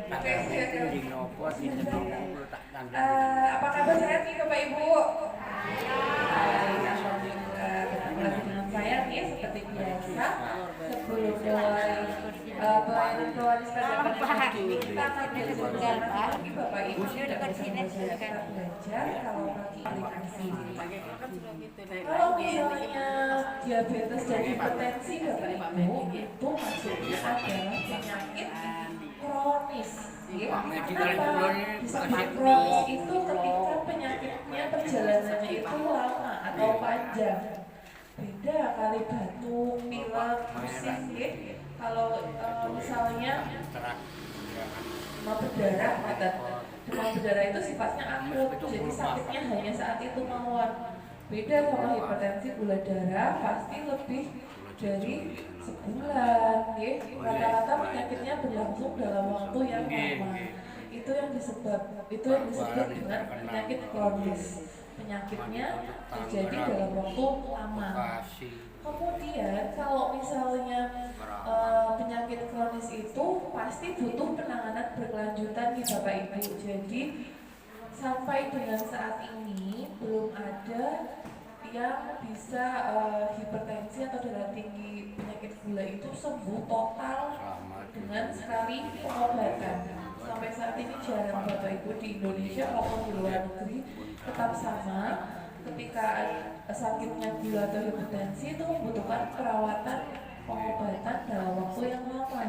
Apa kabar sehat nih Bapak Ibu? Alhamdulillah. Bertemu dengan saya nih seperti biasa. Sebelum mulai pelayanan keluarga pada kita akan belajar bagi Bapak Ibu sudah belajar kalau pakai aplikasi. Kalau misalnya diabetes dan hipertensi Bapak Ibu itu maksudnya adalah penyakit kronis. Kenapa disebut kronis itu ketika penyakitnya perjalanannya itu lama atau panjang. Beda kali batuk, pilek, pusing, kalau misalnya demam berdarah, demam berdarah itu sifatnya akut, jadi sakitnya hanya saat itu mawon. Beda kalau hipertensi gula darah pasti lebih dari sebulan, rata-rata penyakitnya berlangsung dalam waktu yang lama. Itu yang disebut dengan penyakit kronis. Penyakitnya terjadi dalam waktu lama. Kemudian kalau misalnya penyakit kronis itu pasti butuh penanganan berkelanjutan nih Bapak Ibu. Jadi sampai dengan saat ini belum ada yang bisa hipertensi atau darah tinggi penyakit gula itu sembuh total dengan sekali pengobatan. Sampai saat ini jarang Bapak Ibu di Indonesia maupun di luar negeri tetap sama. Ketika sakitnya gula atau hipertensi itu membutuhkan perawatan pengobatan dalam waktu yang lama.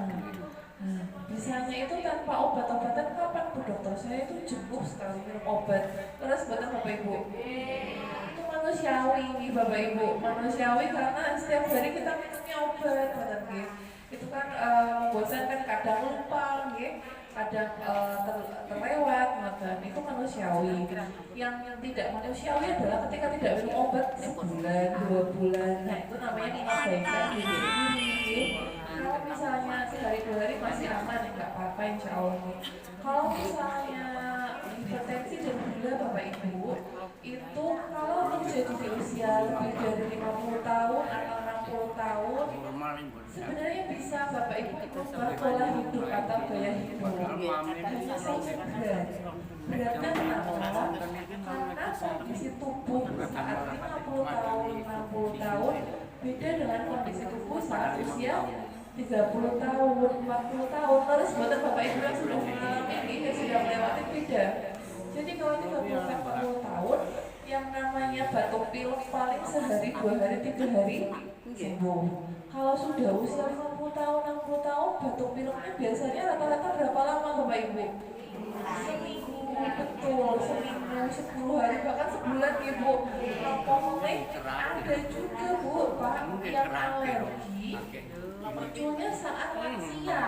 Nah, bisanya itu tanpa obat-obatan kapan Bu Dokter? Saya itu jenuh sekali minum obat. Terus betul Bapak Ibu? Itu manusiawi nih Bapak Ibu. Manusiawi karena setiap hari kita minumnya obat, betul. Itu kan membosankan, kadang lupa, kadang terlewat, dan itu manusiawi. Yang tidak manusiawi adalah ketika tidak minum obat sebulan, 2 bulan. Nah itu namanya mengabaikan diri sendiri. Kalau misalnya sehari 2 hari masih aman, nggak apa-apa insya Allah. Kalau misalnya hipertensi dan gula Bapak Ibu itu kalau terjadi di usia lebih dari 50 tahun atau 60 tahun sebenarnya bisa Bapak Ibu ubah pola hidup atau gaya hidup. Hanya saja beratnya kenapa? Karena kondisi tubuh saat 50 tahun, 60 tahun beda dengan kondisi tubuh saat usia 30 tahun, 40 tahun. Terus buat Bapak Ibu yang sudah mengalami ini, yang sudah melewati beda. Jadi kalau 30-40 tahun yang namanya batuk pilek paling sehari, 2 hari, 3 hari sembuh. Kalau sudah usia 50 tahun, 60 tahun batuk pileknya biasanya rata-rata berapa lama Bapak Ibu? Seminggu, betul, seminggu, 10 hari, bahkan sebulan Ibu. Ngomongnya ada juga Bu, Pak, yang alergi munculnya saat lansia.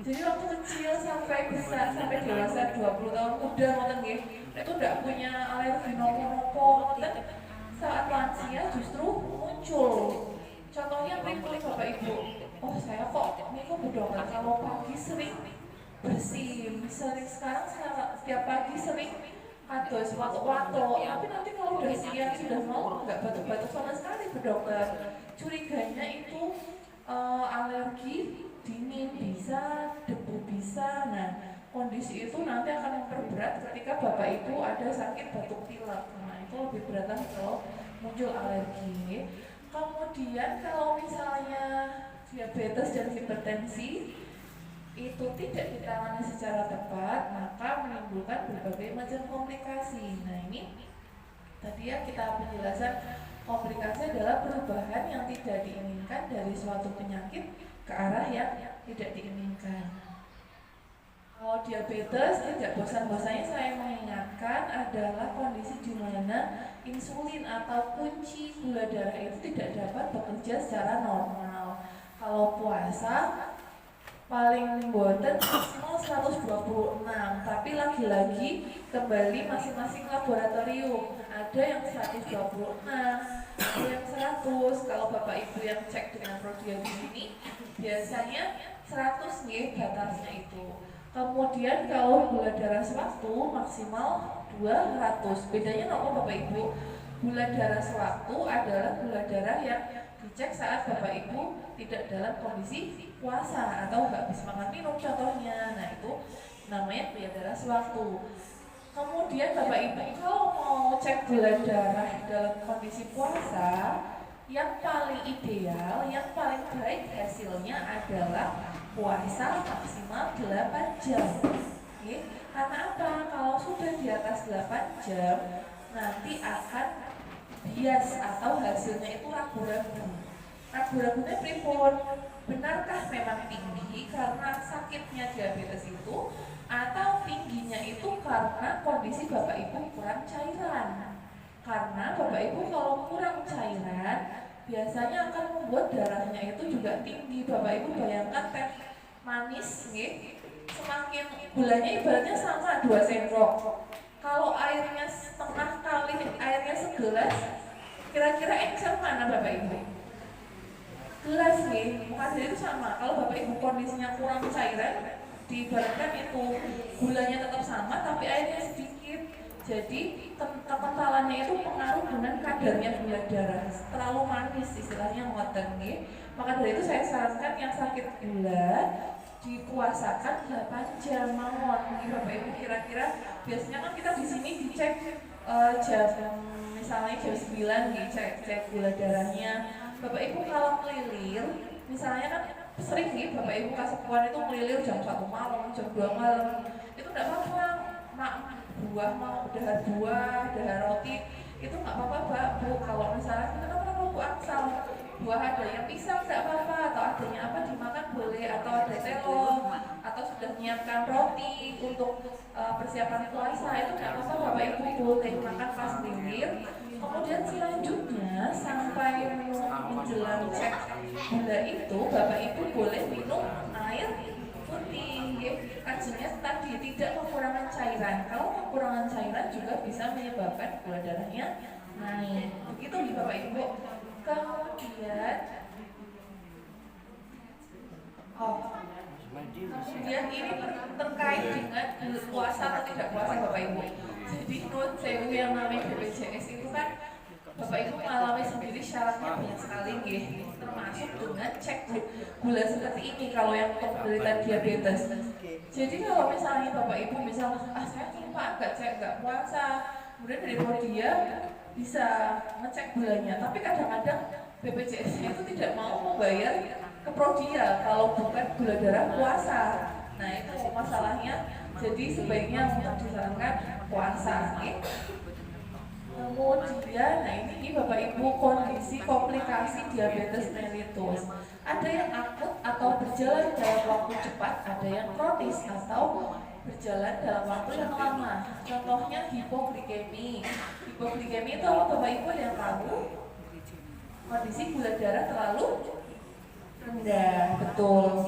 Jadi waktu kecil sampai besar, sampai dewasa 20 tahun muda ngoten nggih, itu enggak punya alergi nopo-nopo ngoten. Saat lansia justru muncul. Contohnya pripun Bapak Ibu? Oh, saya kok niku Bu Dokter kalau pagi sering bersin, sekarang setiap pagi sering kados watuk-watuk, tapi nanti kalau udah siang sudah mau nggak batuk-batuk sama sekali Bu Dokter. Curiganya itu alergi dingin bisa, debu bisa. Nah, kondisi itu nanti akan memperberat ketika Bapak Ibu ada sakit batuk pilek. Nah, itu lebih berat lagi kalau muncul alergi. Kemudian kalau misalnya diabetes dan hipertensi itu tidak ditangani secara tepat, maka menimbulkan berbagai macam komplikasi. Nah, ini tadi ya kita penjelasan komplikasi adalah perubahan yang tidak diinginkan dari suatu penyakit ke arah yang tidak diinginkan. Kalau diabetes, tidak bosan-bosannya saya mengingatkan adalah kondisi di mana insulin atau kunci gula darah itu tidak dapat bekerja secara normal. Kalau puasa paling boten maksimal 126, tapi lagi-lagi kembali masing-masing laboratorium. Ada yang 126, ada yang 100. Kalau Bapak Ibu yang cek dengan Prodia di sini, biasanya 100 nih batasnya itu. Kemudian kalau gula darah sewaktu maksimal 200. Bedanya apa Bapak Ibu? Gula darah sewaktu adalah gula darah yang dicek saat Bapak Ibu tidak dalam kondisi puasa atau nggak habis makan minum contohnya. Nah itu namanya gula darah sewaktu. Kemudian Bapak Ibu kalau mau cek gula darah dalam kondisi puasa, yang paling ideal, yang paling baik hasilnya adalah puasa maksimal 8 jam. Oke? Karena apa? Kalau sudah di atas 8 jam nanti akan bias atau hasilnya itu ragu-ragu. Ragu-ragunya pripun? Benarkah memang tinggi karena sakitnya diabetes itu, atau tingginya itu karena kondisi Bapak Ibu kurang cairan? Karena Bapak Ibu kalau kurang cairan biasanya akan membuat darahnya itu juga tinggi. Bapak Ibu bayangkan teh manis nih, semakin gulanya ibaratnya sama 2 sendok. Kalau airnya setengah kali airnya segelas, kira-kira encer mana Bapak Ibu? Gelas nih, maka dari itu sama. Kalau Bapak Ibu kondisinya kurang cairan, diibaratkan itu gulanya tetap sama tapi airnya sedikit. Jadi kekentalannya itu pengaruh dengan kadarnya gula darah. Terlalu manis istilahnya ngoten nih. Maka dari itu saya sarankan yang sakit gula dipuasakan 8 jam mawon. Bapak Ibu kira-kira biasanya kan kita di sini dicek jam misalnya jam 9 nih cek gula darahnya. Bapak Ibu kalau melilir, misalnya kan sering nih Bapak Ibu kasepuan itu melilir jam 1 malam, jam 2 malam. Itu enggak apa-apa, buah mau dahar buah, dahar roti itu nggak apa-apa Mbak Bu. Kalau misalnya kita kan perlu asal buah ada yang pisang nggak apa-apa, atau adanya apa dimakan boleh, atau ada telur, atau sudah menyiapkan roti untuk persiapan puasa itu nggak apa-apa Bapak Ibu boleh makan pas lilir. Kemudian selanjutnya sampai menjelang cek gula itu Bapak Ibu boleh minum air putih. Artinya tadi tidak kekurangan cairan. Kalau kekurangan cairan juga bisa menyebabkan gula darahnya naik. Begitu nih Bapak Ibu. Kemudian ini terkait dengan puasa atau tidak puasa Bapak Ibu. Jadi menurut saya yang namanya BPJS itu kan Bapak Ibu mengalami sendiri syaratnya banyak sekali nggih, termasuk dengan cek gula seperti ini kalau yang penderita diabetes. Jadi kalau misalnya Bapak Ibu saya lupa nggak puasa, kemudian dari dia bisa ngecek gulanya, tapi kadang-kadang BPJS itu tidak mau membayar ke Prodia kalau bukan gula darah puasa. Nah itu masalahnya. Jadi sebaiknya untuk disarankan puasa. Kemudian, nah ini Bapak Ibu kondisi komplikasi diabetes mellitus. Ada yang akut atau berjalan dalam waktu cepat, ada yang kronis atau berjalan dalam waktu yang lama. Contohnya hipoglikemi. Hipoglikemi itu apa Bapak Ibu ada yang tahu? Kondisi gula darah terlalu rendah, betul.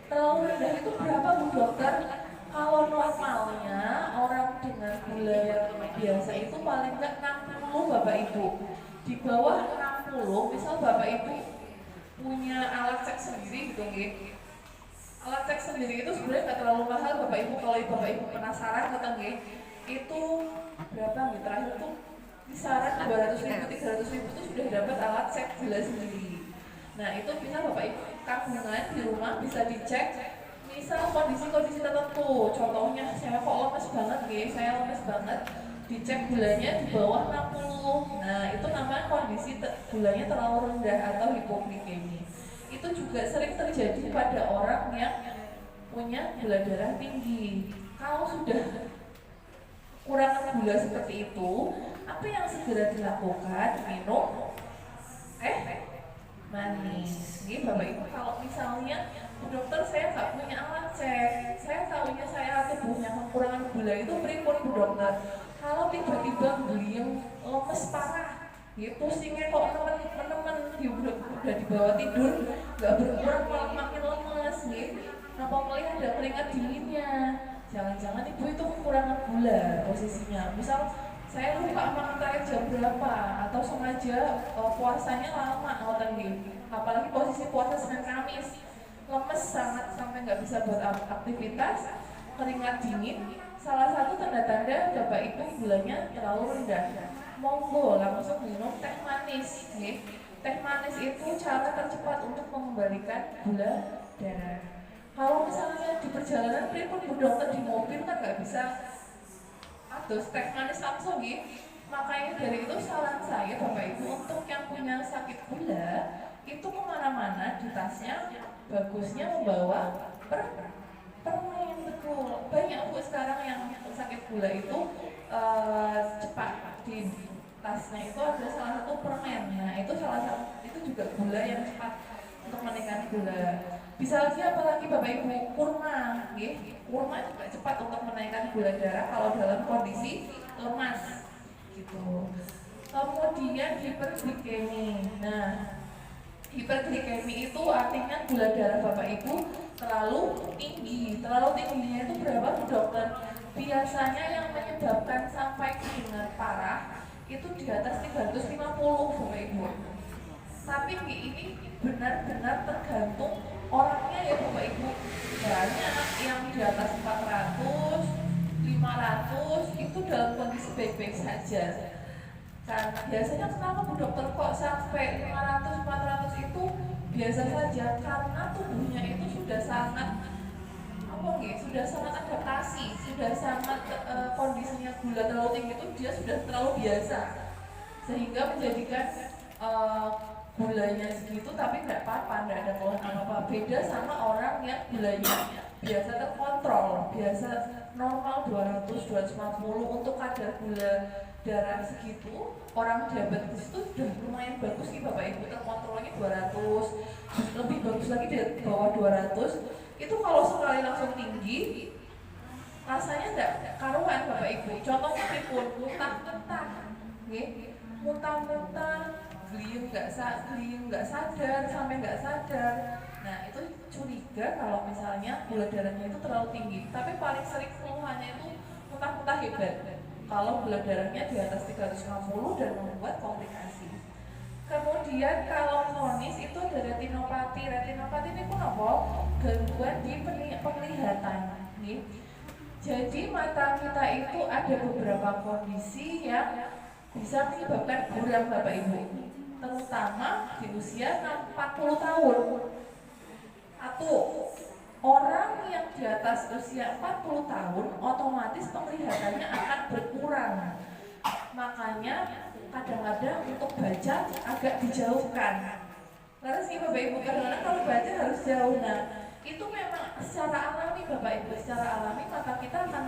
Terlalu rendah itu berapa Bu Dokter? Kalau normalnya orang dengan gula yang biasa itu paling enggak 60 Bapak Ibu. Di bawah 60, misal Bapak Ibu punya alat cek sendiri gitu nggih. Alat cek sendiri itu sebenarnya nggak terlalu mahal Bapak Ibu. Kalau Bapak Ibu penasaran gitu nggih, itu berapa nih terakhir tuh kisaran 200.000, 300.000 itu sudah dapat alat cek gula sendiri. Nah itu bisa Bapak Ibu tabungan di rumah bisa dicek. Misal kondisi-kondisi tertentu, contohnya saya kok lemes banget saya lemes banget, dicek gulanya di bawah 60. Nah itu namanya kondisi gulanya terlalu rendah atau hipoglikemi. Itu juga sering terjadi pada orang yang punya gula darah tinggi. Kalau sudah kurang gula seperti itu, apa yang segera dilakukan? Minum manis. Ini Bapak Ibu kalau misalnya dokter saya nggak punya alat cek, saya tahunya saya tubuhnya kekurangan gula itu pripun Bu Dokter. Kalau tiba-tiba beliau lemes parah, pusingnya kok teman-teman udah dibawa tidur, nggak berkurang malah makin lemes Napa melihat ada keringat dinginnya? Jangan-jangan ibu itu kekurangan gula posisinya. Misal saya lupa makan terakhir jam berapa, atau sengaja puasanya lama apalagi posisi puasa Senin Kamis, lemes sangat sampai nggak bisa buat aktivitas, keringat dingin. Salah satu tanda-tanda Bapak Ibu gulanya terlalu rendah. Monggo langsung minum teh manis Teh manis itu cara tercepat untuk mengembalikan gula darah. Kalau misalnya di perjalanan pripun Bu Dokter di mobil kan nggak bisa atus teh manis langsung gitu. Makanya dari itu saran saya Bapak Ibu untuk yang punya sakit gula itu kemana-mana di tasnya bagusnya membawa permen. Betul, banyak Bu sekarang yang sakit gula itu cepat di tasnya itu ada salah satu permen. Nah itu salah satu, itu juga gula yang cepat untuk menaikkan gula. Bisa lagi apalagi Bapak Ibu kurma, kurma juga cepat untuk menaikkan gula darah kalau dalam kondisi lemas gitu. Kemudian hiperglikemi. Nah, hiperglikemi itu artinya gula darah Bapak Ibu terlalu tinggi. Terlalu tingginya itu berapa Bu Dokter? Biasanya yang menyebabkan sampai dengan parah itu di atas 350 Bapak Ibu. Tapi ini benar-benar tergantung orangnya ya Bapak Ibu. Banyak yang di atas 400, 500 itu dalam kondisi baik-baik saja. Kan biasanya kenapa Bu Dokter kok sampai 500, 400 itu biasa saja? Karena tubuhnya itu sudah sangat sudah sangat adaptasi, sudah sangat kondisinya gula terlalu tinggi itu dia sudah terlalu biasa, sehingga menjadikan gulanya segitu tapi nggak apa-apa, nggak ada keluhan apa-apa. Beda sama orang yang gulanya biasa terkontrol, biasa normal 200, 250 untuk kadar gula darah segitu. Orang diabetes itu sudah lumayan bagus nih Bapak Ibu, terkontrolnya 200, lebih bagus lagi di bawah 200. Itu kalau sekali langsung tinggi rasanya enggak karuan Bapak Ibu. Contohnya pripun, muntah-muntah, muntah-muntah, gliyung nggak sadar, sampai nggak sadar. Nah itu curiga kalau misalnya gula darahnya itu terlalu tinggi. Tapi paling sering keluhannya itu muntah-muntah hebat kalau gula darahnya di atas 350 dan membuat komplikasi. Kemudian kalau kronis itu ada retinopati. Retinopati ini pun apa? Gangguan di penglihatan. Jadi mata kita itu ada beberapa kondisi yang bisa menyebabkan buram Bapak Ibu, terutama di usia 40 tahun. Satu, orang yang di atas usia 40 tahun otomatis penglihatannya akan berkurang. Makanya kadang-kadang untuk baca agak dijauhkan. Terus nih Bapak Ibu, kadang-kadang kalau baca harus jauh. Nah, itu memang secara alami Bapak Ibu, secara alami mata kita akan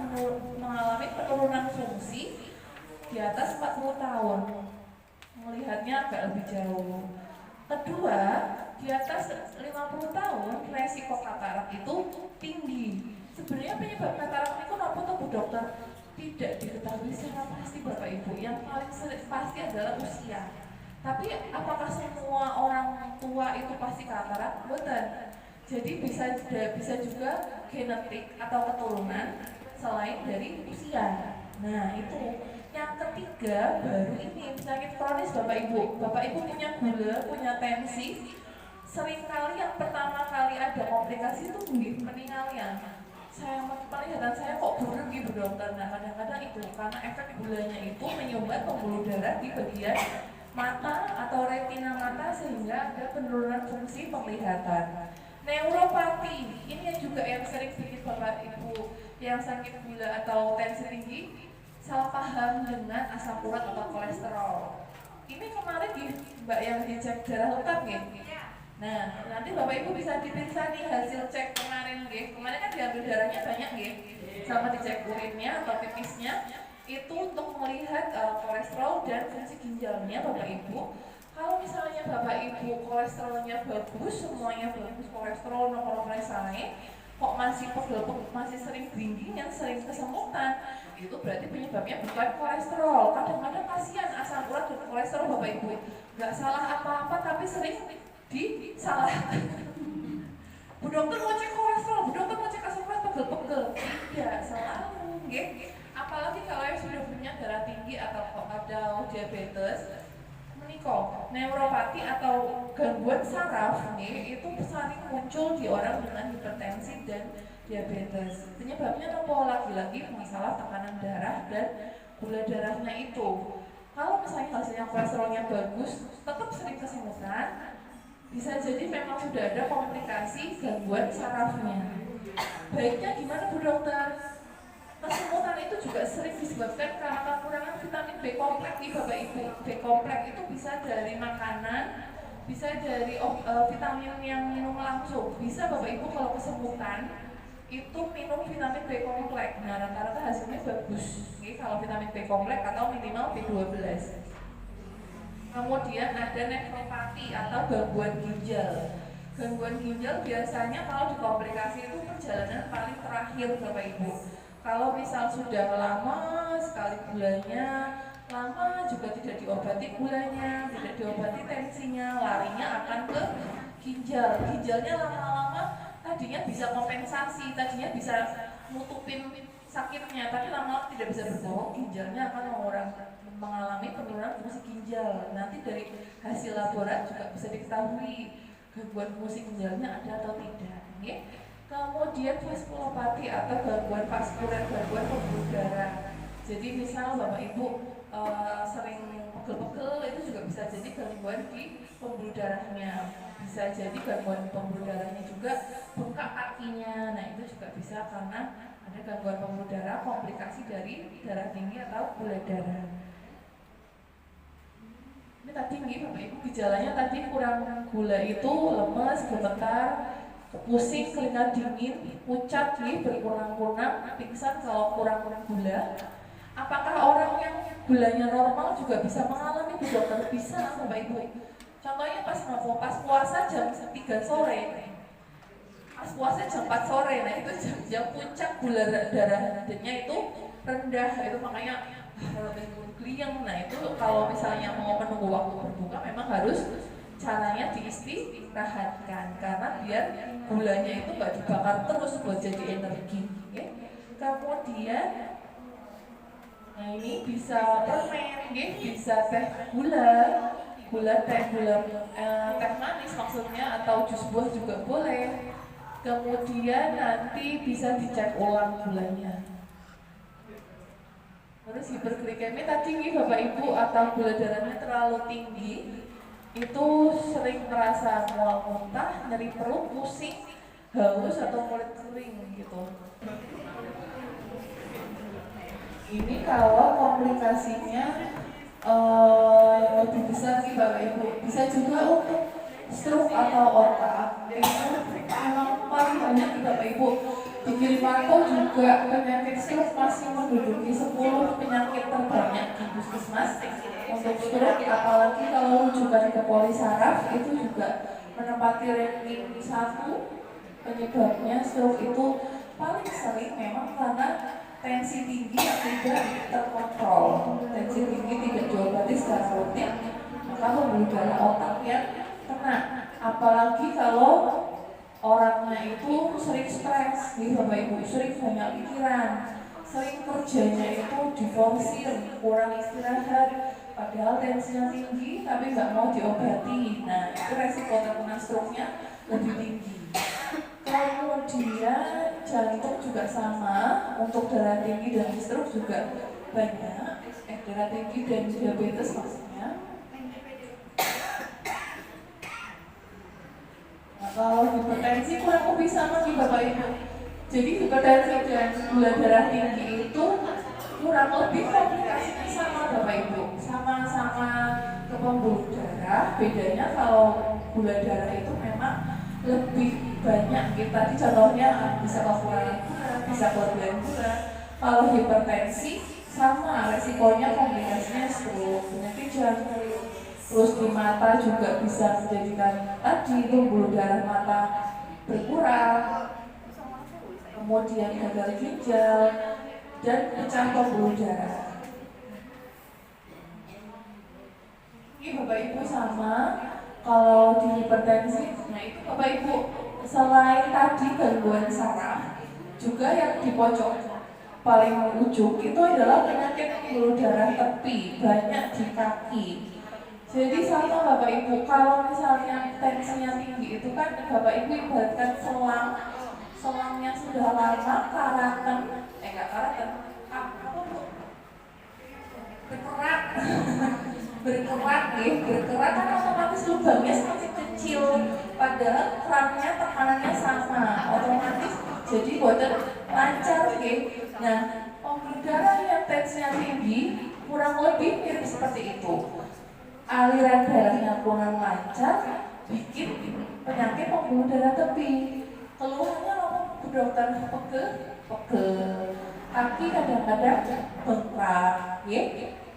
mengalami penurunan fungsi di atas 40 tahun. Melihatnya agak lebih jauh. Kedua, di atas 50 tahun resiko katarak itu tinggi. Sebenarnya penyebab katarak itu apa tuh Bu Dokter? Tidak diketahui secara pasti Bapak Ibu. Yang paling pasti adalah usia. Tapi apakah semua orang tua itu pasti katarak? Betul. Jadi bisa juga genetik atau keturunan selain dari usia. Nah itu. Yang ketiga baru ini penyakit kronis Bapak Ibu. Bapak Ibu punya gula, punya tensi. Seringkali yang pertama kali ada komplikasi itu meninggalnya. Saya penglihatan saya kok buruk gitu Dokter. Nah kadang-kadang itu karena efek gulanya itu menyumbat pembuluh darah di bagian mata atau retina mata sehingga ada penurunan fungsi penglihatan. Neuropati ini yang juga yang sering bikin Bapak Ibu yang sakit gula atau tensi tinggi salah paham dengan asam urat atau kolesterol. Ini kemarin Mbak yang dicek darah lengkap ya? Nah, nanti Bapak Ibu bisa diperiksa nih hasil cek kemarin ya. Kemarin kan diambil darahnya banyak ya, sama dicek urinnya atau pipisnya. Itu untuk melihat kolesterol dan fungsi ginjalnya Bapak Ibu. Kalau misalnya Bapak Ibu kolesterolnya bagus, semuanya bagus, kolesterol nomor kok masih pegel, masih sering dingin, sering kesemutan, itu berarti penyebabnya bukan kolesterol. Kadang-kadang kasihan asam urat dan kolesterol Bapak Ibu nggak salah apa-apa tapi sering disalahkan. Bu Dokter mau cek kolesterol, Bu Dokter mau cek asam urat pegel-pegel. Tidak selalu, apalagi kalau yang sudah punya darah tinggi atau diabetes. Neuropati atau gangguan saraf itu sering muncul di orang dengan hipertensi dan diabetes. Penyebabnya apa? Lagi-lagi masalah tekanan darah dan gula darahnya itu. Kalau misalnya hasilnya kolesterolnya bagus, tetap sering kesemutan, bisa jadi memang sudah ada komplikasi gangguan sarafnya. Baiknya gimana Bu Dokter? Kesemutan itu juga sering disebabkan karena kekurangan vitamin B kompleks nih Bapak Ibu. B kompleks itu bisa dari makanan, bisa dari vitamin yang minum langsung. Bisa Bapak Ibu kalau kesemutan itu minum vitamin B kompleks. Nah rata-rata hasilnya bagus. Oke, kalau vitamin B kompleks atau minimal B12. Kemudian ada nefropati atau gangguan ginjal. Gangguan ginjal biasanya kalau dikomplikasi itu perjalanan paling terakhir Bapak Ibu. Kalau misal sudah lama sekali gulanya, lama juga tidak diobati gulanya, tidak diobati tensinya, larinya akan ke ginjal. Ginjalnya lama-lama tadinya bisa kompensasi, tadinya bisa nutupin sakitnya, tapi lama-lama tidak bisa berbohong, ginjalnya akan mengalami penurunan fungsi ginjal. Nanti dari hasil laborat juga bisa diketahui gangguan fungsi ginjalnya ada atau tidak. Okay? Kemudian vaskulopati atau gangguan vaskuler, gangguan pembuluh darah. Jadi misal Bapak Ibu sering pegel-pegel, itu juga bisa jadi gangguan di pembuluh darahnya. Bisa jadi gangguan pembuluh darahnya juga bengkak kakinya. Nah itu juga bisa karena ada gangguan pembuluh darah, komplikasi dari darah tinggi atau gula darah. Ini tadi nih Bapak Ibu gejalanya tadi kurang gula itu lemes, gemetar, pusing, keringat dingin, pucat nih, berkunang-kunang, pingsan kalau kurang gula. Apakah orang yang gulanya normal juga bisa mengalami Bu Dokter? Bisa Bapak Ibu. Contohnya pas puasa jam 3 sore. Pas puasa jam 4 sore, nah itu jam puncak gula darahnya itu rendah, itu makanya kliang. Nah itu kalau misalnya mau menunggu waktu berbuka memang harus caranya diistirahatkan karena biar gulanya itu nggak dibakar terus buat jadi energi. Okay? Kemudian nah ini bisa permen, bisa teh teh manis maksudnya, atau jus buah juga boleh. Kemudian nanti bisa dicek ulang gulanya. Terus hiperglikemi tadi nih Bapak Ibu atau gula darahnya terlalu tinggi, itu sering merasa mual muntah, nyeri perut, pusing, haus atau kulit kering gitu. Ini kalau komplikasinya lebih besar sih Bapak Ibu, bisa juga untuk stroke atau otak. Itu memang paling banyak di Bapak Ibu. Di Gilimanuk juga penyakit stroke masih menduduki 10 penyakit terbanyak di puskesmas untuk stroke, apalagi kalau rujukan ke polisaraf itu juga menempati ranking 1 penyebabnya stroke itu paling sering memang karena tensi tinggi yang tidak terkontrol. Tensi tinggi tidak diobati secara rutin, maka pembuluh darah otak yang kena. Apalagi kalau orangnya itu sering stres, nih Bapak Ibu, sering banyak pikiran, sering kerjanya itu diforsir, kurang istirahat, padahal tensinya tinggi tapi nggak mau diobati. Nah itu resiko terkena stroke-nya lebih tinggi. Kemudian jantung juga sama, untuk darah tinggi dan stroke juga banyak. Darah tinggi dan diabetes maksudnya. Nah, kalau hipertensi kurang lebih sama nih Bapak Ibu. Jadi hipertensi dan gula darah tinggi itu kurang lebih komplikasinya sama Bapak Ibu. Sama-sama ke pembuluh darah. Bedanya kalau gula darah itu memang lebih banyak. Tadi contohnya bisa kekurangan gula, bisa kelebihan gula. Kalau hipertensi sama, resikonya komplikasinya stroke, penyakit jantung. Terus di mata juga bisa menjadikan tadi pembuluh darah mata berkurang, kemudian gagal ginjal dan pecah pembuluh darah. Ini Bapak Ibu sama, kalau di hipertensi, nah itu Bapak Ibu selain tadi gangguan saraf, juga yang di pojok paling ujung itu adalah penyakit pembuluh darah tepi, banyak di kaki. Jadi sama Bapak Ibu, kalau misalnya tensinya tinggi itu kan Bapak Ibu ibaratkan selangnya sudah lama apa Bu? Berkerak berkerak ya, berkerak kan otomatis lubangnya semakin kecil, padahal keraknya tekanannya sama, otomatis jadi boten lancar ya. Nah, pembuluh darah yang tensinya tinggi kurang lebih mirip seperti itu. Aliran darahnya kurang lancar, bikin penyakit pembuluh darah tepi. Keluhannya apa Bu Dokter? Pegel, kaki kadang-kadang bengkak, ya.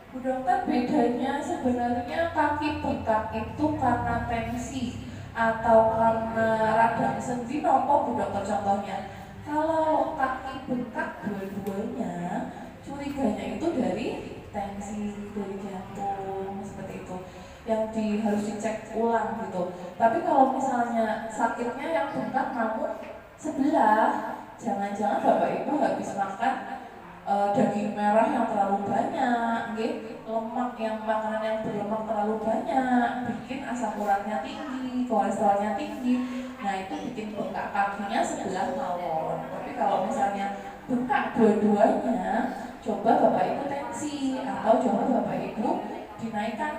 Bu Dokter, bedanya sebenarnya kaki bengkak itu karena tensi atau karena radang sendi nopo Bu Dokter contohnya? Kalau kaki bengkak dua-duanya, curiganya itu dari tensi, dari jantung seperti itu, yang harus dicek ulang gitu. Tapi kalau misalnya sakitnya yang bengkak namun sebelah, jangan-jangan Bapak Ibu habis makan daging merah yang terlalu banyak, lemak yang makanan yang berlemak terlalu banyak, bikin asam uratnya tinggi, kolesterolnya tinggi. Nah itu bikin bengkak kakinya sebelah mawon. Tapi kalau misalnya bengkak dua-duanya, coba Bapak Ibu tensi atau coba Bapak Ibu dinaikkan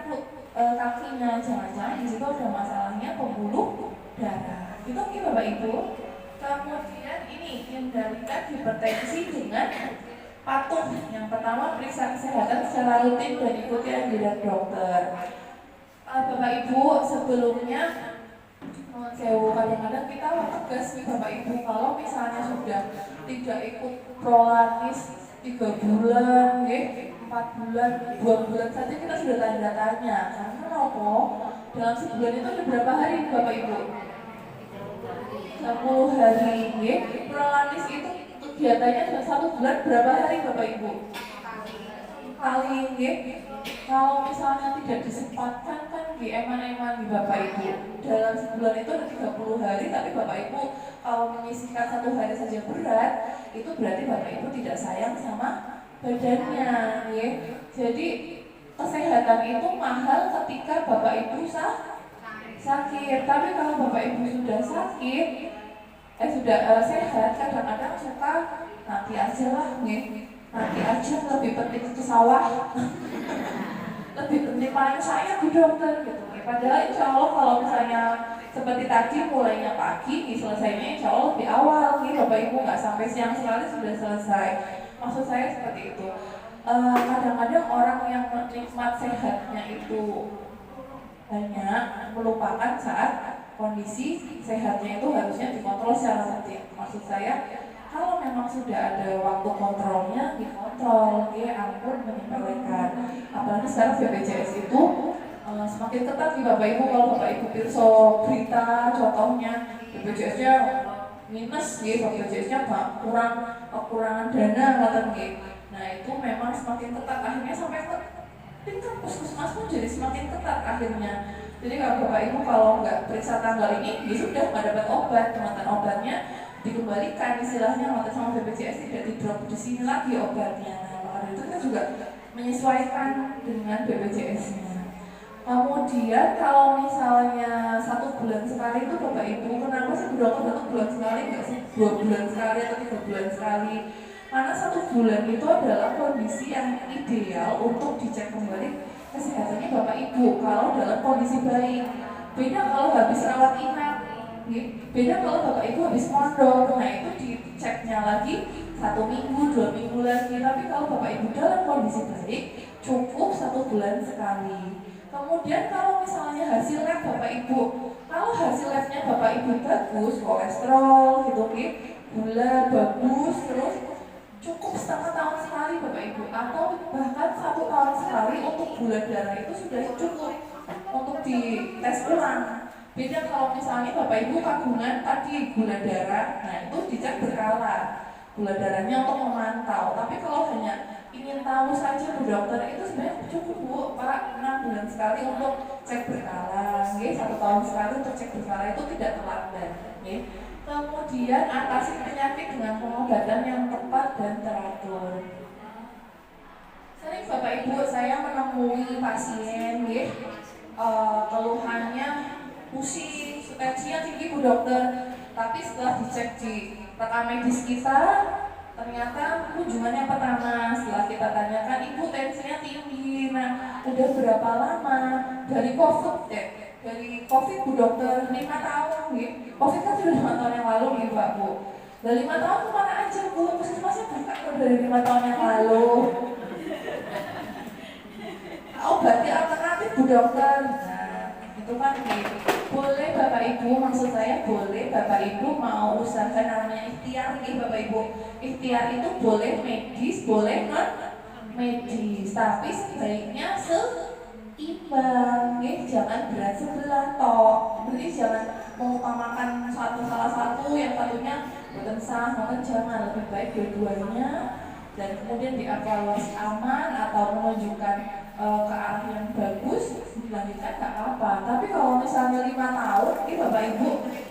kakinya, jangan-jangan di situ ada masalahnya pembuluh darah. Itu Bapak Ibu. Kemudian ini hindarikan hipertensi dengan patuh. Yang pertama, periksa kesehatan secara rutin dan ikuti anjuran dokter. Bapak Ibu, sebelumnya kadang-kadang kita tegas nih Bapak Ibu, kalau misalnya sudah tidak ikut prolanis 3 bulan, 4 bulan, 2 bulan saja kita sudah tanda tanya. Karena apa? Dalam sebulan itu ada berapa hari Bapak Ibu? 10 hari, prolanis itu kegiatannya dalam 1 bulan berapa hari Bapak Ibu? Kali, kalau misalnya tidak disempatkan kan eman-eman Bapak Ibu. Dalam sebulan itu ada 30 hari, tapi Bapak Ibu kalau menyisihkan 1 hari saja berat, itu berarti Bapak Ibu tidak sayang sama badannya, Jadi kesehatan itu mahal ketika Bapak Ibu sakit. Tapi kalau Bapak Ibu sudah sakit, sudah sehat, kadang-kadang suka nanti aja lah, nanti aja, lebih penting itu sawah. Lebih penting paling saya Bu Dokter gitu. Padahal insya Allah kalau misalnya seperti tadi mulainya pagi, selesainya insya Allah lebih awal Bapak Ibu, nggak sampai siang sekali sudah selesai. Maksud saya seperti itu. Kadang-kadang orang yang nikmat sehatnya itu banyak melupakan saat kondisi sehatnya itu harusnya dikontrol secara rutin. Maksud saya, kalau memang sudah ada waktu kontrolnya, dikontrol, ampun menyepelekan. Apalagi sekarang BPJS itu semakin ketat nih Bapak Ibu. Kalau Bapak Ibu pirsa berita, contohnya BPJS-nya minus, BPJS-nya kekurangan dana, nah itu memang semakin ketat. Akhirnya sampai tingkat puskesmas pun jadi semakin ketat akhirnya. Jadi kalau Bapak Ibu kalau nggak periksa tanggal ini, ya sudah nggak dapat obat, teman obatnya dikembalikan, istilahnya mata sama BPJS tidak di-drop di sini lagi obatnya. Nah, maka itu kita juga menyesuaikan dengan BPJS-nya. Kemudian kalau misalnya 1 bulan sekali itu Bapak Ibu, kenapa sih Bu Dokter 1 bulan sekali, nggak sih 2 bulan sekali atau 3 bulan sekali? Karena 1 bulan itu adalah kondisi yang ideal untuk dicek kembali kesehatannya Bapak Ibu kalau dalam kondisi baik. Beda kalau habis rawat inap, beda kalau Bapak Ibu habis mondok. Nah itu diceknya lagi 1 minggu, 2 minggu lagi. Tapi kalau Bapak Ibu dalam kondisi baik, cukup 1 bulan sekali. Kemudian kalau misalnya hasil lab Bapak Ibu, kalau hasil labnya Bapak Ibu bagus, kolesterol gitu, gula bagus, terus cukup setengah tahun sekali Bapak Ibu, atau bahkan 1 tahun sekali untuk gula darah itu sudah cukup untuk dites ulang. Beda kalau misalnya Bapak Ibu kagungan tadi gula darah, nah itu dicek berkala gula darahnya untuk memantau. Tapi kalau hanya ingin tahu saja Bu Dokter, itu sebenarnya cukup Bu Pak, 6 bulan sekali untuk cek berkala, 1 tahun sekali untuk cek berkala, itu tidak terlambat. Kemudian atasi penyakit dengan pengobatan yang tepat dan teratur. Sering Bapak Ibu saya menemui pasien, keluhannya pusing, tensinya tinggi Bu Dokter, tapi setelah dicek di rekam medis kita, Ternyata kunjungan yang pertama setelah kita tanyakan, ibu tensinya tinggi. Nah, udah berapa lama? Dari COVID ya? Dari COVID Bu Dokter 5 tahun gitu. COVID kan sudah 5 tahun yang lalu gitu Pak Bu. Dari 5 tahun kemana aja Bu? Puskesmasnya buka kok dari 5 tahun yang lalu. Obati alternatif Bu Dokter. Nah, itu kan gitu. Boleh Bapak Ibu, maksud saya boleh Bapak Ibu mau usahakan namanya ikhtiar nih Bapak Ibu. Ikhtiar itu boleh medis, boleh non medis, tapi sebaiknya seimbang, jangan berat sebelah toh. Jadi jangan mengutamakan salah satu, yang satunya bukan sah, maka jangan, lebih baik dua-duanya dan kemudian dievaluasi aman atau menunjukkan ke arah yang bagus, dilanjutkan nggak apa-apa. Tapi kalau misalnya 5 tahun, ini Bapak Ibu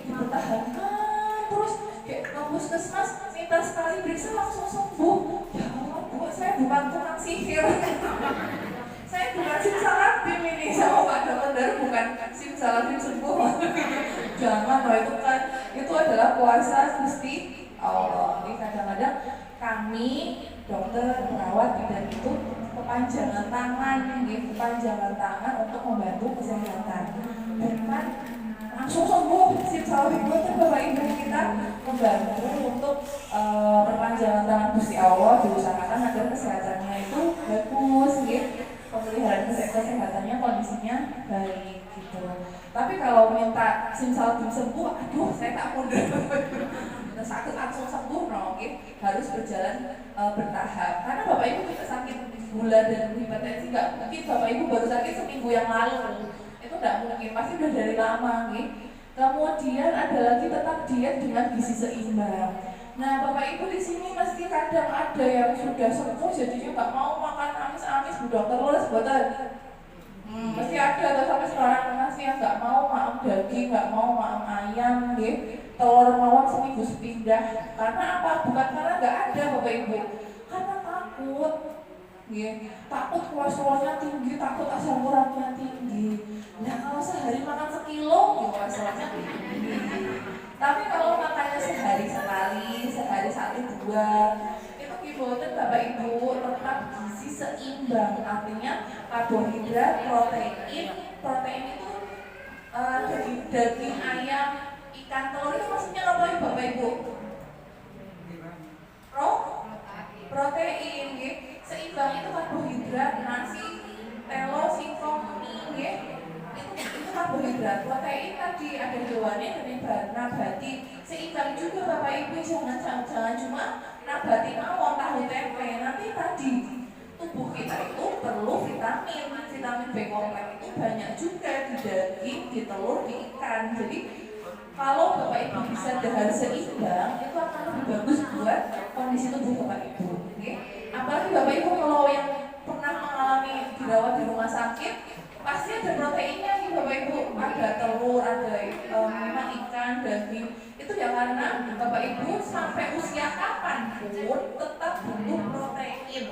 dipertahankan terus kayak ke puskesmas minta sekali periksa langsung sembuh. Ya Allah Bu, saya bukan tukang sihir. Saya bukan simsalabim ini sama Pak Dokter, bukan simsalabim sembuh. Jangan, itu adalah kuasa Gusti Allah. Ini kadang-kadang kami dokter, perawat, bidan itu kepanjangan tangan untuk membantu kesehatan, bukan langsung sembuh. Simsalabim itu Bapak Ibu, kita membantu untuk perpanjangan tangan Gusti Allah, diusahakan agar kesehatannya itu bagus, pemeliharaan kesehatannya kondisinya baik gitu. Tapi kalau minta simsalabim sembuh, aduh saya tak mudah. Sakit langsung sembuh, harus berjalan bertahap. Karena Bapak Ibu tidak sakit gula dan hipertensi, nggak mungkin Bapak Ibu baru sakit seminggu yang lalu. Itu nggak mungkin, pasti udah dari lama. Kemudian ada lagi tetap diet dengan gizi seimbang. Nah Bapak Ibu di sini mesti kadang ada yang sudah sembuh jadinya nggak mau makan amis-amis, Bu Dokter leres boten. Mesti ada atau sampai sekarang masih yang nggak mau makan daging, nggak mau makan ayam, telur mawon seminggu sepindah. Karena apa? Bukan karena nggak ada Bapak Ibu, karena takut, takut kolesterolnya tinggi, takut asam uratnya tinggi. Nah kalau sehari makan sekilo, kolesterolnya tinggi. Tapi kalau makannya sehari sekali, sehari 1-2, itu kiboten Bapak Ibu tetap gizi seimbang. Artinya karbohidrat, protein itu daging ayam, ikan, telur itu maksudnya apa ya Bapak Ibu? Protein, seimbang itu karbohidrat, nasi, telo, singkong, mie, itu karbohidrat. Protein tadi ada hewani, ada nabati. Seimbang juga Bapak Ibu, jangan cuma nabati mawon, tahu tempe. Nanti tadi tubuh kita itu perlu vitamin B kompleks itu banyak juga di daging, di telur, di ikan. Jadi kalau Bapak Ibu bisa dahar seimbang, itu akan lebih bagus buat kondisi tubuh Bapak Ibu. Apalagi Bapak Ibu kalau yang pernah mengalami dirawat di rumah sakit, pasti ada proteinnya nih Bapak Ibu, ada telur, ada memang ikan, daging. Itu ya karena Bapak Ibu sampai usia kapanpun tetap butuh protein,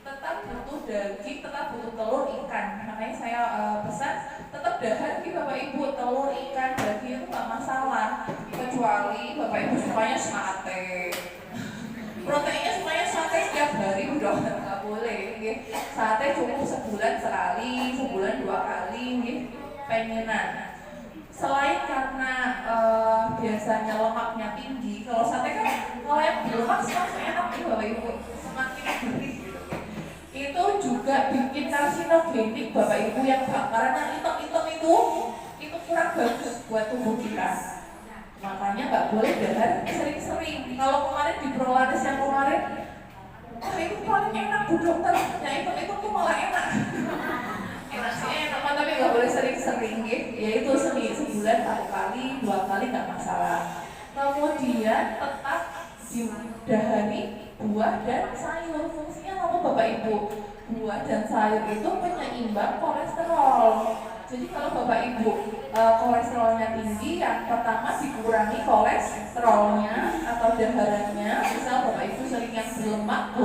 tetap butuh daging, tetap butuh telur, ikan. Makanya saya pesan tetap dahar nih Bapak Ibu, telur, ikan, daging itu nggak masalah, kecuali Bapak Ibu sukanya sate. Proteinnya semuanya sate setiap hari udah nggak boleh. Sate cukup sebulan sekali, sebulan 2 kali, pengenan. Selain karena biasanya lemaknya tinggi, kalau sate kan kalau yang berlemak semakin enak nih Bapak Ibu, semakin gurih. Itu juga bikin karsinogenik Bapak Ibu, yang bakaran yang hitam-hitam itu kurang bagus buat tubuh kita. Makanya nggak boleh dahar sering-sering. Kalau kemarin di Prolaris yang kemarin, itu paling enak Bu Dokter, yang itu tuh malah enak. Enak sih enak, tapi nggak boleh sering-sering, yaitu sebulan 1 kali, 2 kali nggak masalah. Kemudian tetap didahari buah dan sayur. Fungsinya apa Bapak Ibu? Buah dan sayur itu penyeimbang kolesterol. Jadi kalau Bapak Ibu kolesterolnya tinggi, yang pertama dikurangi kolesterolnya atau daharannya. Misal Bapak Ibu sering yang berlemak,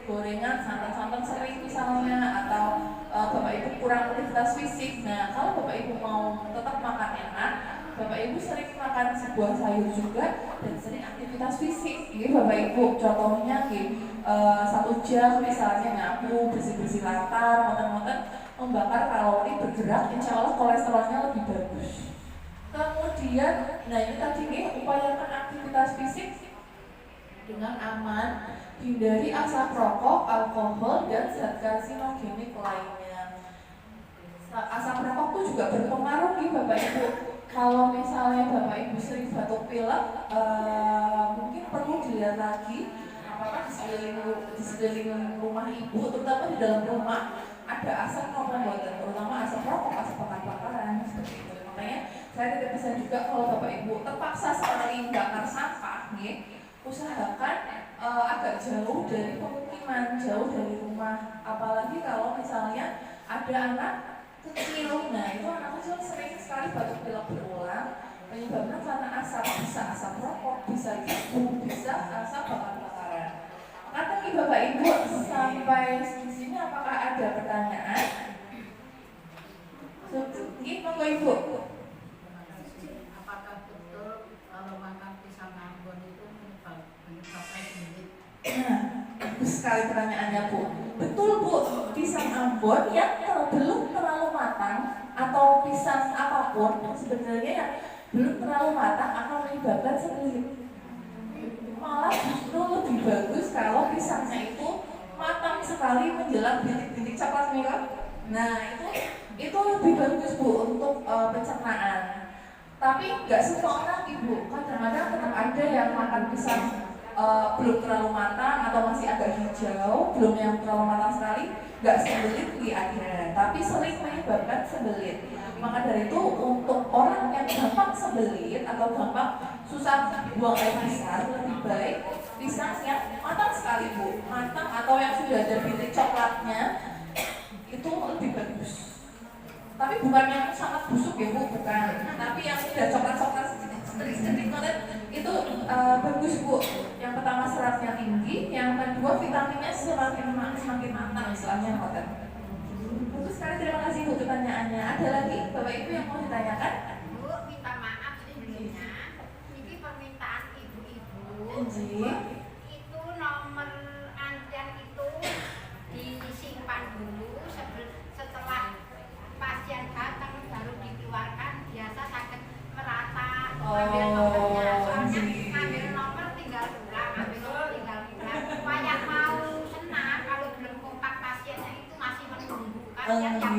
gorengan, santan-santan sering misalnya, atau Bapak Ibu kurang aktivitas fisik. Nah kalau Bapak Ibu mau tetap makan enak, Bapak Ibu sering makan sebuah sayur juga dan sering aktivitas fisik. Ini Bapak Ibu contohnya 1 jam misalnya nyapu, bersih-bersih latar, moten-moten membakar kalori, bergerak, insya Allah kolesterolnya lebih bagus. Kemudian, nah ini tadi nih upayakan aktivitas fisik dengan aman, hindari asap rokok, alkohol, dan zat karsinogenik lainnya. Asap rokok itu juga berpengaruh nih Bapak Ibu. Kalau misalnya Bapak Ibu sering batuk pilek, mungkin perlu dilihat lagi apakah di sekeliling rumah Ibu, terutama di dalam rumah, ada asap rokok, terutama asap rokok, asap bakar-bakaran seperti itu. Makanya saya tidak bisa juga kalau Bapak Ibu terpaksa sekali bakar sampah, usahakan agak jauh dari pemukiman, jauh dari rumah. Apalagi kalau misalnya ada anak kecil, nah itu anak kecil sering sekali batuk pilek berulang, penyebabnya karena asap, bisa asap rokok, bisa debu, bisa asap bakar-bakaran. Kata Bapak Ibu sampai di sini apakah ada pertanyaan? Monggo Ibu. Apakah betul kalau makan pisang Ambon itu menyebabkan kulit? Bagus sekali pertanyaannya Bu. Betul Bu, pisang Ambon yang belum terlalu matang atau pisang apapun sebenarnya yang belum terlalu matang akan menyebabkan selit. Malah justru lebih bagus kalau pisangnya itu matang sekali menjelang bintik-bintik coklat merah. Nah itu lebih bagus Bu untuk pencernaan. Tapi nggak semua orang Ibu, kadang-kadang tetap ada yang makan pisang belum terlalu matang atau masih agak hijau, belum yang terlalu matang sekali, nggak sembelit ada, tapi sering menyebabkan sembelit. Maka dari itu untuk orang yang gampang sembelit atau gampang susah buang air besar, lebih baik pisang yang matang sekali Bu, matang atau yang sudah ada bintik coklatnya itu lebih bagus. Tapi bukan yang sangat busuk ya Bu, bukan. Tapi yang sudah coklat-coklat sedikit-sedikit itu bagus Bu. Yang pertama seratnya tinggi, yang kedua vitaminnya semakin matang istilahnya koten. Bagus sekali, terima kasih Bu pertanyaannya. Ada lagi Bapak Ibu yang mau ditanyakan? Bu, minta maaf sebelumnya. Ini permintaan ibu-ibu. Itu nomor antrian itu disimpan dulu setelah pasien datang baru dikeluarkan, biasa sakit merata ambil nomornya, soalnya ambil nomor tinggal pulang, supaya mau senang kalau belum kontak pasiennya itu masih menunggu pasien yang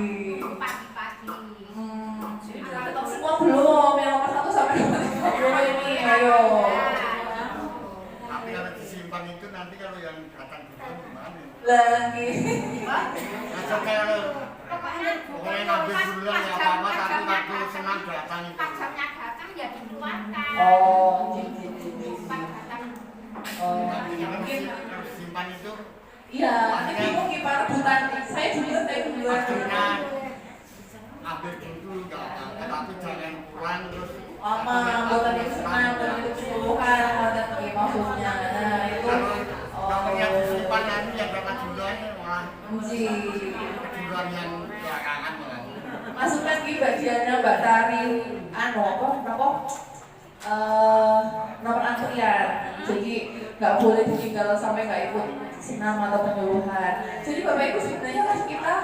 pagi-pagi. Atau semua belum, yang nomor 1 sampai nomor 50 ini, ayo. Tapi kalau disimpan itu nanti kalau yang datang duluan gimana? Lagi. Maksudnya pokoknya ngambil duluan ya apa-apa, tapi waktu senang datang itu. Pajaknya datang ya dikeluarkan. Tapi kalau disimpan itu Iya, ini mungkin para rebutan. Saya duluan. maksudnya ambil dulu nggak apa-apa, tapi jangan pulang terus. Anggota itu senang, dan itu keseluruhan, dan maksudnya. Nah itu. Kalau yang disimpan nanti yang dapat duluan malah keduluan yang belakangan malah. Masukkan di bagiannya Mbak Tari, nomor antrian. Jadi nggak boleh ditinggal sampai nggak ikut senam atau penyuluhan. Jadi Bapak Ibu sebenarnya kan kita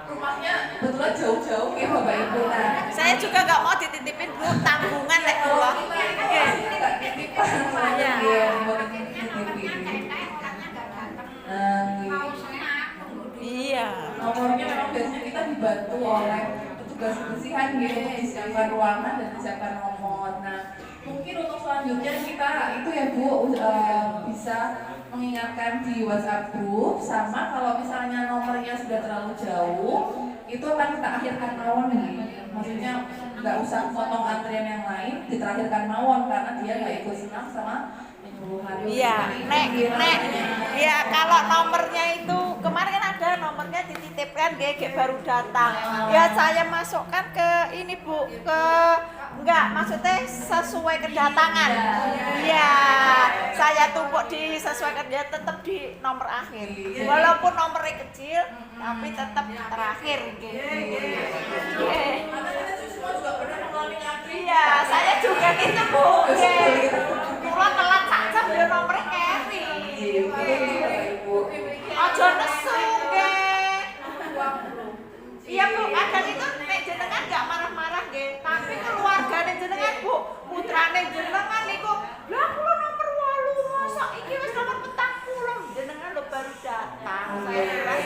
rumahnya kebetulan jauh-jauh ya Bapak Ibu. Nah, saya juga nggak mau dititipin Bu, tanggungan lek kula. Nggih. Iya. Nomornya memang biasanya kita dibantu oleh petugas kebersihan gitu, disiapkan ruangan dan disiapkan nomor. Nah, mungkin untuk selanjutnya kita itu ya Bu bisa mengingatkan di WhatsApp group, sama kalau misalnya nomornya sudah terlalu jauh itu akan kita akhirkan mawon nih. Maksudnya nggak usah potong antrian yang lain, diterakhirkan mawon karena dia nggak ikut senam sama penyuluhan. Iya, nek. Iya, kalau nomornya itu kemarin kan ada nomornya dititipkan GG baru datang. Ya saya masukkan ke ini Bu, enggak, maksudnya sesuai kedatangan. Iya, saya tumpuk di sesuai kerja tetap di nomor akhir. Walaupun nomornya kecil, tapi tetap terakhir. Karena kita semua juga pernah mengalami Iya, saya juga gitu Bu. Kula telat sak jam yo nomere keri. Bapak Ibu. Aja nesu nggih. Iya Bu, kadang itu nek jenengan gak marah-marah nggih, tapi keluargane jenengan Bu, putrane jenengan niku, "Lah kula nomor 8, mosok iki wis nomor 40." Jenengan lho baru datang. Saya bilang,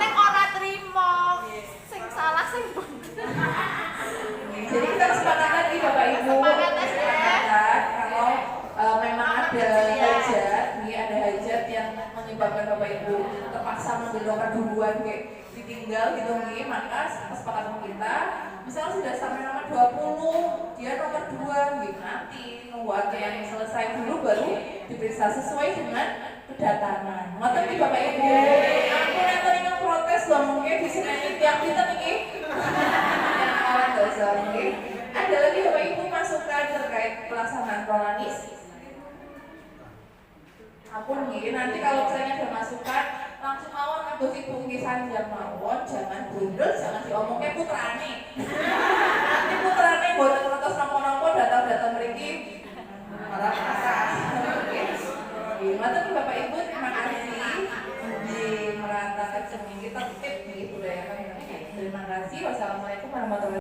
nek ora trimo, sing salah sing bener. Jadi kita kesepakatan nih Bapak Ibu. Kesepakatan, ya. Kesepakatan kalau memang ada hajat, nih ada hajat yang menyebabkan Bapak Ibu terpaksa mengambil nomor duluan kayak ditinggal gitu nih, maka kesepakatan kita misalnya sudah sampai nomor 20, dia nomor 2 gitu, nanti nunggu ada yang selesai dulu baru diperiksa sesuai dengan kedatangan. Ngoten nih Bapak Ibu. Aku nanti ingin protes loh, mungkin di sini tiap kita nih. Ada lagi Bapak Ibu masukan terkait pelaksanaan prolanis? Ampun nih, nanti kalau misalnya ada masukan langsung mawon ngebut Ibu ngisan jam mawon, jangan bundel, jangan diomongnya putrane. Nanti putrane boten ngertos nopo-nopo data-data mriki marah-marah. Gimana nih Bapak Ibu, terima kasih di merata keceming kita titip nih budaya kami. Terima kasih. Wassalamualaikum warahmatullahi wabarakatuh.